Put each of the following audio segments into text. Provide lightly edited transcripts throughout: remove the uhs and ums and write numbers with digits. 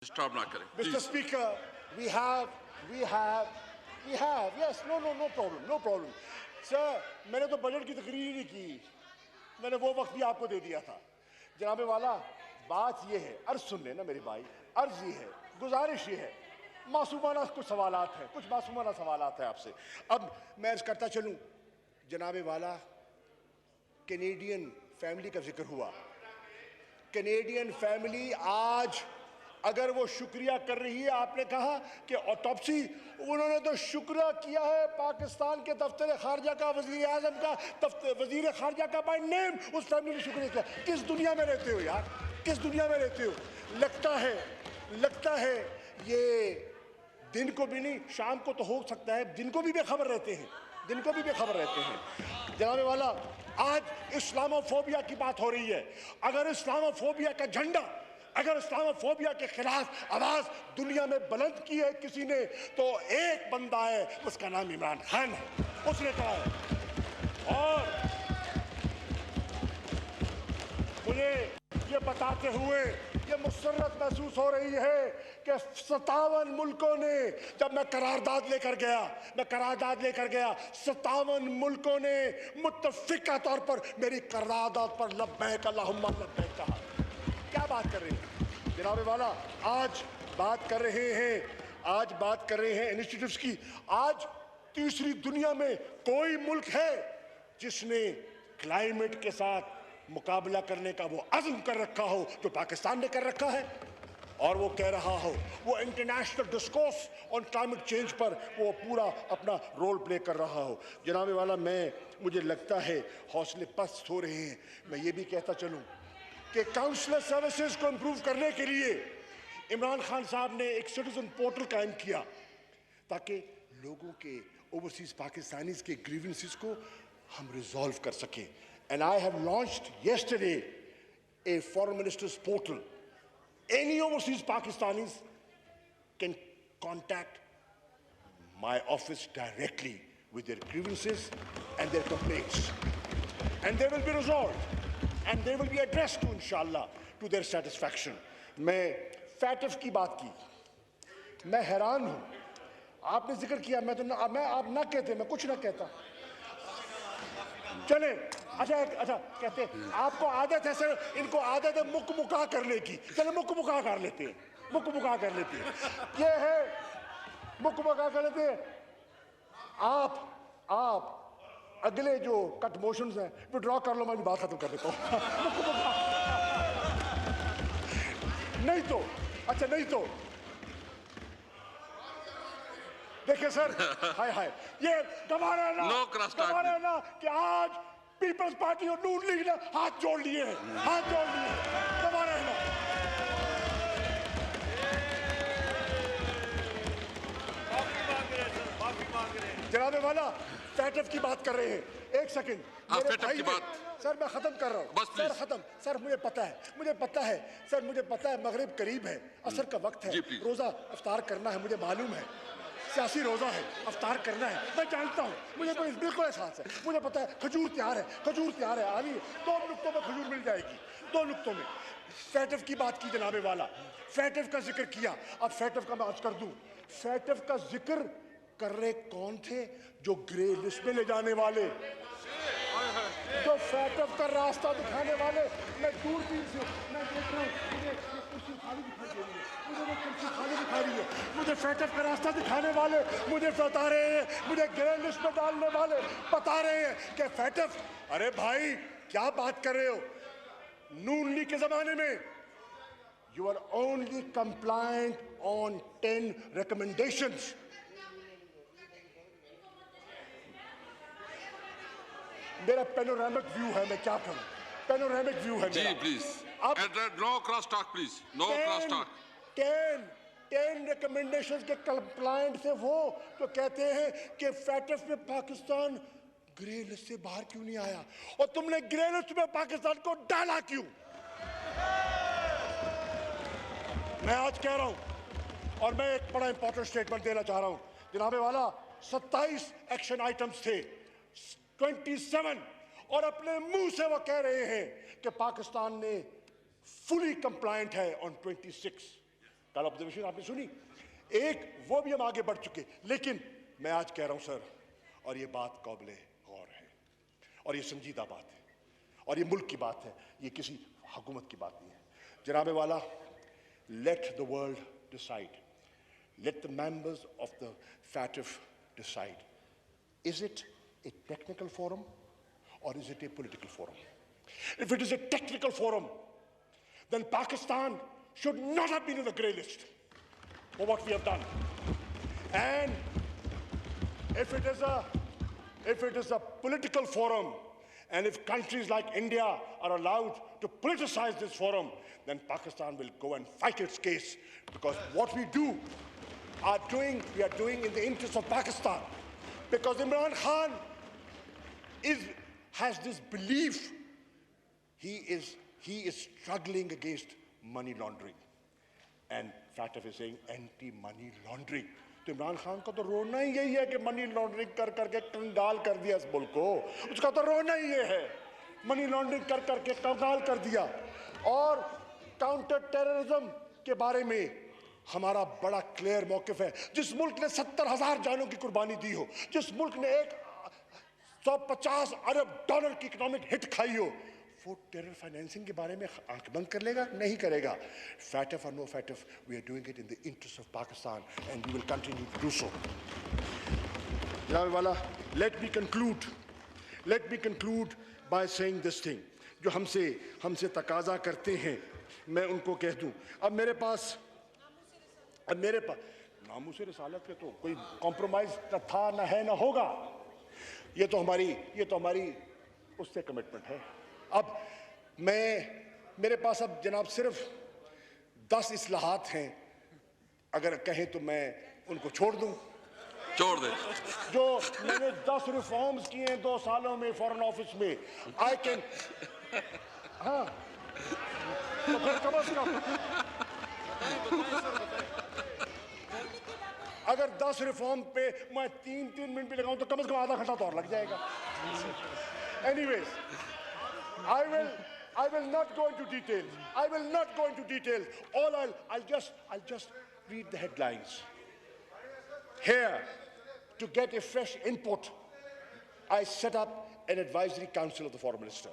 Stop not करें. Mr. Please. Speaker, we have, yes, no problem. Sir, मैंने तो budget की तकरीर ही नहीं की, मैंने वो वक्त भी आपको दे दिया था. जनाबे वाला, बात ये है, अर्ज सुन लेना मेरे भाई, अर्ज ये है, गुजारिश ये है, मासूमाना कुछ सवालात हैं, कुछ मासूमाना सवालात हैं आपसे. अब मैं अर्ज करता चलूं, जनाबे वाला, कैनेडियन फैमिली का जिक्र हुआ. कैनेडियन फैमिली आज अगर वो शुक्रिया कर रही है, आपने कहा कि ऑटोप्सी, उन्होंने तो शुक्रिया किया है पाकिस्तान के दफ्तर खारजा का, वजीर आजम का, वजीर खारजा का बाय नेम उस फैमिली ने शुक्रिया किया. किस दुनिया में रहते हो यार, किस दुनिया में रहते हो? लगता है ये दिन को भी नहीं, शाम को तो हो सकता है, दिन को भी बेखबर रहते हैं, दिन को भी बेखबर रहते हैं. जनाबे वाला, आज इस्लामोफोबिया की बात हो रही है. अगर इस्लामोफोबिया का झंडा, अगर इस्लामोफोबिया के खिलाफ आवाज दुनिया में बुलंद की है किसी ने, तो एक बंदा है, उसका नाम इमरान खान है, उसने कहा है. और मुझे ये बताते हुए ये मुसर्रत महसूस हो रही है कि 57 मुल्कों ने, जब मैं करारदाद लेकर गया 57 मुल्कों ने मुत्तफिका तौर पर मेरी करारदाद पर लब्बैक अल्लाहुम्मा लब्बैक कहा. क्या बात कर रहे हैं जनाबे वाला? आज बात कर रहे हैं इनिशिएटिव्स की. आज तीसरी दुनिया में कोई मुल्क है जिसने क्लाइमेट के साथ मुकाबला करने का वो अज़्म कर रखा हो जो पाकिस्तान ने कर रखा है, और वो कह रहा हो, वो international discourse on climate change पर वो पूरा अपना रोल प्ले कर रहा हो. जनाबे वाला, मुझे लगता है हौसले पस्त हो रहे हैं. मैं ये भी कहता चलूँ कि काउंसलर सर्विसेज को इम्प्रूव करने के लिए इमरान खान साहब ने एक सिटीजन पोर्टल कायम किया ताकि लोगों के, ओवरसीज पाकिस्तानीज के ग्रीवेंसेस को हम रिजॉल्व कर सकें. And I have launched yesterday a foreign ministers portal. Any overseas Pakistanis can contact my office directly with their grievances and their complaints, and they will be resolved. And they will be addressed to, inshallah, to their satisfaction. मैं FATF की बात की, मैं हैरान हूँ. आपने जिक्र किया, आप ना कहते, मैं कुछ ना कहता. चले, अच्छा कहते हैं आपको आदत है सर, इनको आदत है मुक्का करने की. चले मुक्का कर लेते हैं. ये है मुक्का कर लेते हैं. आप अगले जो कट मोशंस हैं विड्रॉ कर लो, मैं भी बात खत्म कर देता हूँ. नहीं तो देखिए सर, हाय ये गवारा है ना कि आज पीपल्स पार्टी और नून लीग ने हाथ जोड़ लिए. गवारा है ना. जनाबे वाला, फैटफ की बात कर रहे हैं. एक सेकंड मेरे भाई की बात. सर मैं खत्म कर रहा हूँ. सर खत्म. सर मुझे पता है मगरिब करीब है, असर का वक्त है, रोजा अफ्तार करना है, मुझे मालूम है, सियासी रोजा है, अफ्तार करना है, मैं जानता हूँ, मुझे बिल्कुल एहसास है. मुझे पता है खजूर तैयार है. आनी 2 नुक्तों में खजूर मिल जाएगी, 2 नुक्तों में. फैटफ की बात की जनाबे वाला, फैटफ का जिक्र किया. अब फैटफ का मैं अर्ज कर दूं, फैटफ का जिक्र कर रहे कौन थे? जो ग्रे लिस्ट में ले जाने वाले, जो फैटफ का रास्ता दिखाने वाले. मैं दूरबीन से मैं देख रहा हूँ, मुझे कुर्सी खाली दिखा रही है, मुझे फैटफ का रास्ता दिखाने वाले मुझे बता रहे हैं, मुझे ग्रे लिस्ट में डालने वाले बता रहे हैं कि फैटफ, अरे भाई क्या बात कर रहे हो? नून लीग के जमाने में you are only compliant on 10 recommendations. मेरा पेनोरामिक व्यू है, मैं क्या करूं? पेनोरामिक व्यू है मेरा. जी please. No cross talk please. No cross talk. 10 recommendations के कंप्लायंट थे वो, तो कहते हैं कि फैटफ में पाकिस्तान ग्रे लिस्ट से बाहर क्यों नहीं आया, और तुमने ग्रे लिस्ट में पाकिस्तान को डाला क्यों? मैं आज कह रहा हूं, और मैं एक बड़ा इंपॉर्टेंट स्टेटमेंट देना चाह रहा हूं. जनाबे वाला, 27 एक्शन आइटम्स थे, 27, और अपने मुंह से वो कह रहे हैं कि पाकिस्तान ने फुली कंप्लायंट है ऑन 26. कल ऑब्जर्वेशन आपने सुनी, एक वो भी हम आगे बढ़ चुके। लेकिन मैं आज कह रहा हूं सर, और ये बात काबिले गौर है, और ये संजीदा बात है, और ये मुल्क की बात है, ये किसी हुकूमत की बात नहीं है। जनाबे वाला, let the world decide, let the members of the FATF decide. Is it a technical forum or is it a political forum? If it is a technical forum, then Pakistan should not have been in the grey list for what we have done. And if it is a political forum, and if countries like India are allowed to politicize this forum, then Pakistan will go and fight its case, because what we do we are doing in the interest of Pakistan. Because Imran Khan has this belief, he is struggling against money laundering, and FATF is saying anti-money laundering. तो इमरान खान का तो रोना ही यही है कि money laundering कर करके कंगाल कर दिया इस मुल्क को। उसका तो रोना ही ये है, मनी लॉन्ड्रिंग कर करके कंगाल कर दिया। और काउंटर टेररिज्म के बारे में हमारा बड़ा क्लियर मौकिफ है। जिस मुल्क ने 70,000 जानों की कुर्बानी दी हो, जिस मुल्क ने 150 अरब डॉलर की इकोनॉमिक हिट खाई हो, वो टेरर फाइनेंसिंग के बारे में आंख बंद कर लेगा? नहीं करेगा। FATF or no FATF, we are doing it in the interest of Pakistan and we will continue to do so. जनाब वाला, let me conclude by saying this thing. जो हमसे तकाजा करते हैं, मैं उनको कह दूं। अब मेरे पास नामूस रिसालत पे तो कोई कॉम्प्रोमाइज न था, न है, न होगा। ये तो हमारी उससे कमिटमेंट है। अब मेरे पास अब जनाब सिर्फ 10 इस्लाहात हैं, अगर कहें तो मैं उनको छोड़ दे। जो मैंने 10 रिफॉर्म्स किए हैं 2 सालों में फॉरेन ऑफिस में, आई कैन, हाँ, तो फिर कम से कम अगर 10 रिफॉर्म पे मैं 3 मिनट भी लगाऊं तो कम से कम आधा घंटा तो और लग जाएगा। Anyways, I will not go into details. I'll just read the headlines. Here, to get a fresh input, I set up an advisory council of the foreign minister.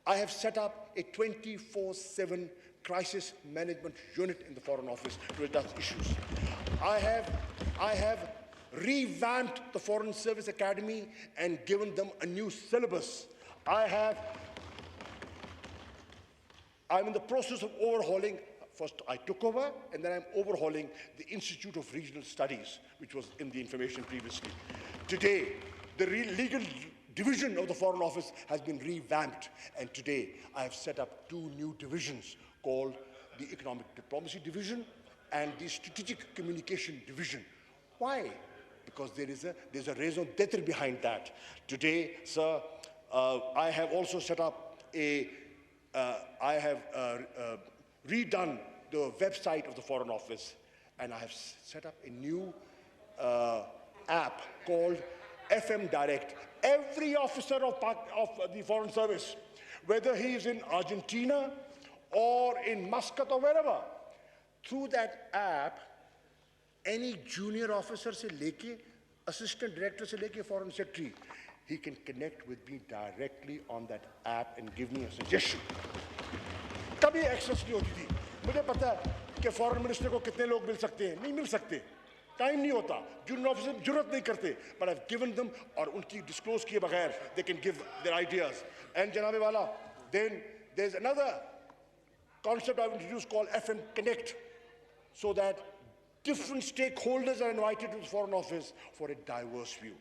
I have set up a 24/7 crisis management unit in the Foreign Office to address issues. I have revamped the Foreign Service Academy and given them a new syllabus. I'm in the process of overhauling. First, I took over, and then I'm overhauling the Institute of Regional Studies, which was in the information previously. Today, the legal division of the Foreign Office has been revamped, and today I have set up 2 new divisions called the Economic Diplomacy Division and the Strategic Communication Division. Why? Because there's a raison d'etre behind that. Today, sir, I have also set up I have redone the website of the Foreign Office, and I have set up a new app called FM Direct. Every officer of the Foreign Service, whether he is in Argentina or in Muscat or wherever, through that app, any junior officer se leke, assistant director se leke foreign secretary, he can connect with me directly on that app and give me a suggestion. कभी access नहीं होती थी। मुझे पता है कि foreign minister को कितने लोग मिल सकते हैं, नहीं मिल सकते, टाइम नहीं होता, जूनियर ऑफिसर जरूरत नहीं करते, but I've given them, और उनकी डिस्क्लोज किए बगैर they can give their ideas. And जनाबे वाला, then there's another concept I've introduced called FM Connect, so that different stakeholders are invited to the Foreign Office for a diverse view.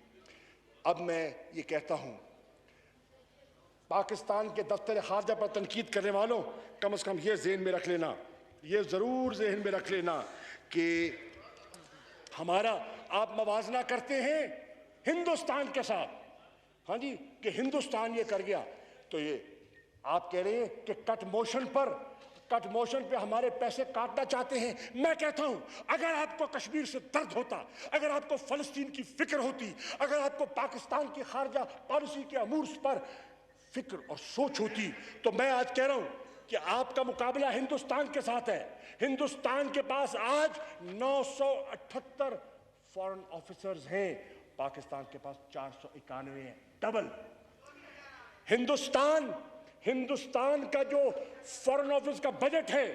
अब मैं ये कहता हूँ, पाकिस्तान के दफ्तर खारजा पर तनकीद करने वालों, कम से कम ये ज़हन में रख लेना, ये ज़रूर ज़हन में रख लेना कि हमारा आप मवाजना करते हैं हिंदुस्तान के साथ, हाँ जी, कि हिंदुस्तान ये कर गया, तो ये आप कह रहे हैं कि कट मोशन पे हमारे पैसे काटना चाहते हैं। मैं कहता हूं, अगर आपको कश्मीर से दर्द होता, अगर आपको फलस्तीन की फिक्र होती, अगर आपको पाकिस्तान की खारजा पॉलिसी के अमूर पर फिक्र और सोच होती, तो मैं आज कह रहा हूं कि आपका मुकाबला हिंदुस्तान के साथ है। हिंदुस्तान के पास आज 978 फॉरेन ऑफिसर्स हैं, पाकिस्तान के पास 491 है, डबल। हिंदुस्तान का जो फॉरेन ऑफिस का बजट है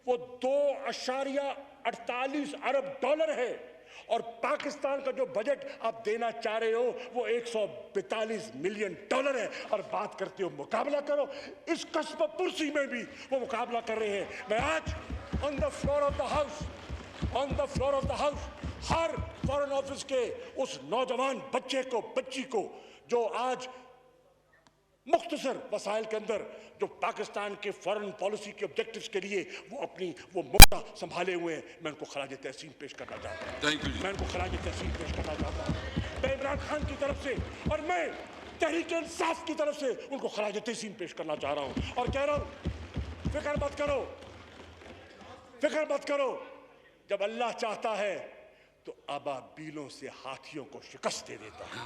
वो 2.48 अरब डॉलर है, और पाकिस्तान का जो बजट आप देना चाह रहे हो वो 142 मिलियन डॉलर है। और बात करते हो मुकाबला करो, इस कस्बा पुरसी में भी वो मुकाबला कर रहे हैं। मैं आज on the floor of the house her foreign office के उस नौजवान बच्ची को जो आज मुख्तसर वसाइल के अंदर जो पाकिस्तान के फॉरेन पॉलिसी के ऑब्जेक्टिव्स के लिए वो मुद्दा संभाले हुए हैं, मैं उनको खराज तहसीन पेश करना चाहता हूँ। मैं उनको खराज तहसीन पेश करना चाहता हूँ। मैं इमरान खान की तरफ से और मैं तहरीक इंसाफ की तरफ से उनको खराज तहसीन पेश करना चाह रहा हूँ, और कह रहा हूँ फिक्र मत करो, जब अल्लाह चाहता है तो अबाबीलों से हाथियों को शिकस्त दे देता है।